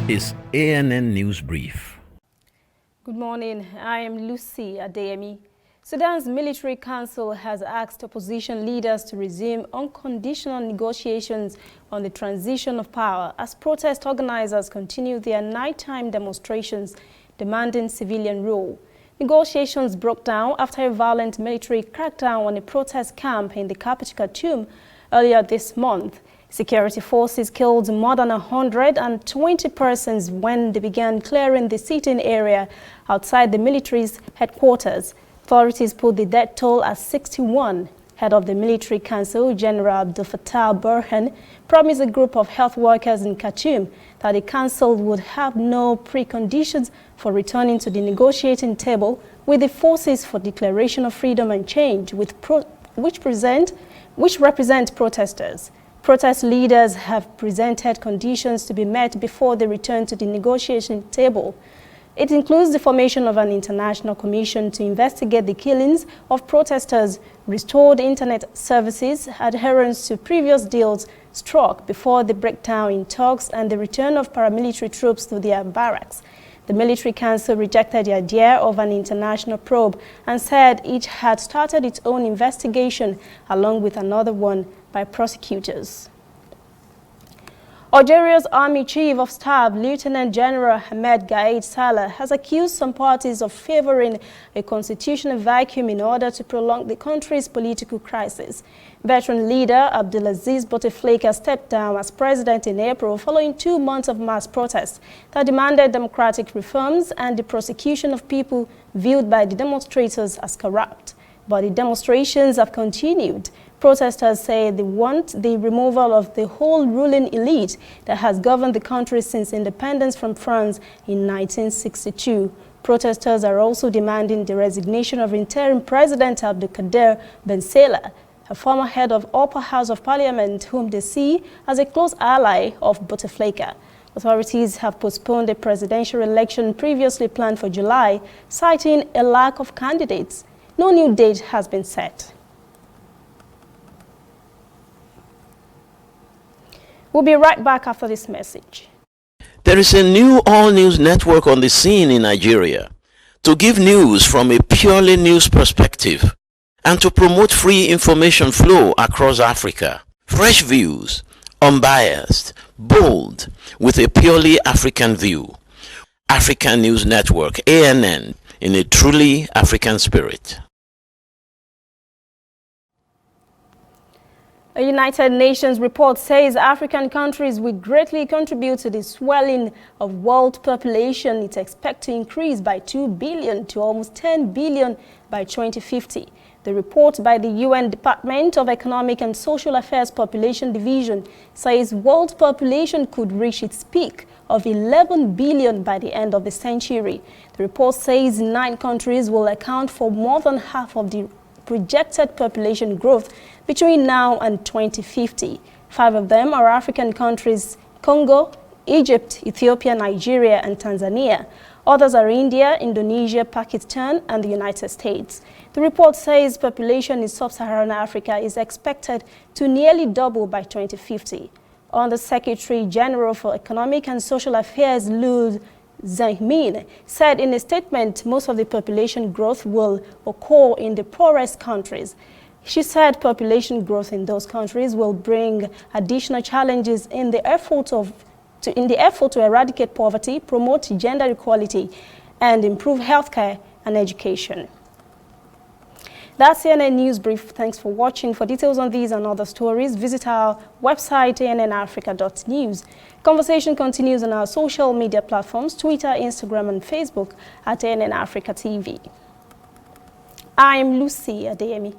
is ANN News Brief. Good morning. I am Lucy Adeyemi. Sudan's military council has asked opposition leaders to resume unconditional negotiations on the transition of power as protest organizers continue their nighttime demonstrations demanding civilian rule. Negotiations broke down after a violent military crackdown on a protest camp in the capital Khartoum earlier this month. Security forces killed more than 120 persons when they began clearing the sitting area outside the military's headquarters. Authorities put the death toll at 61. Head of the military council, General Abdel Fattah Burhan, promised a group of health workers in Khartoum that the council would have no preconditions for returning to the negotiating table with the Forces for Declaration of Freedom and Change, which represent protesters. Protest leaders have presented conditions to be met before they return to the negotiation table. It includes the formation of an international commission to investigate the killings of protesters, restored internet services, adherence to previous deals struck before the breakdown in talks, and the return of paramilitary troops to their barracks. The military council rejected the idea of an international probe and said it had started its own investigation along with another one by prosecutors. Algeria's Army Chief of Staff, Lieutenant General Ahmed Gaid Salah, has accused some parties of favoring a constitutional vacuum in order to prolong the country's political crisis. Veteran leader Abdelaziz Bouteflika stepped down as president in April following 2 months of mass protests that demanded democratic reforms and the prosecution of people viewed by the demonstrators as corrupt. But the demonstrations have continued. Protesters say they want the removal of the whole ruling elite that has governed the country since independence from France in 1962. Protesters are also demanding the resignation of interim President Abdelkader Ben Salah, a former head of Upper House of Parliament whom they see as a close ally of Bouteflika. Authorities have postponed a presidential election previously planned for July, citing a lack of candidates. No new date has been set. We'll be right back after this message. There is a new all-news network on the scene in Nigeria to give news from a purely news perspective and to promote free information flow across Africa. Fresh views, unbiased, bold, with a purely African view. African News Network, ANN, in a truly African spirit. A United Nations report says African countries will greatly contribute to the swelling of world population. It's expected to increase by 2 billion to almost 10 billion by 2050. The report by the UN Department of Economic and Social Affairs Population Division says world population could reach its peak of 11 billion by the end of the century. The report says 9 countries will account for more than half of the projected population growth between now and 2050. 5 of them are African countries: Congo, Egypt, Ethiopia, Nigeria, and Tanzania. Others are India, Indonesia, Pakistan, and the United States. The report says population in sub-Saharan Africa is expected to nearly double by 2050. Under Secretary General for Economic and Social Affairs, Lou Zahmin, said in a statement most of the population growth will occur in the poorest countries. She said population growth in those countries will bring additional challenges in the effort to eradicate poverty, promote gender equality, and improve healthcare and education. That's CNN News Brief. Thanks for watching. For details on these and other stories, visit our website, annafrica.news. Conversation continues on our social media platforms, Twitter, Instagram, and Facebook at ANN Africa TV. I'm Lucy Adeyemi.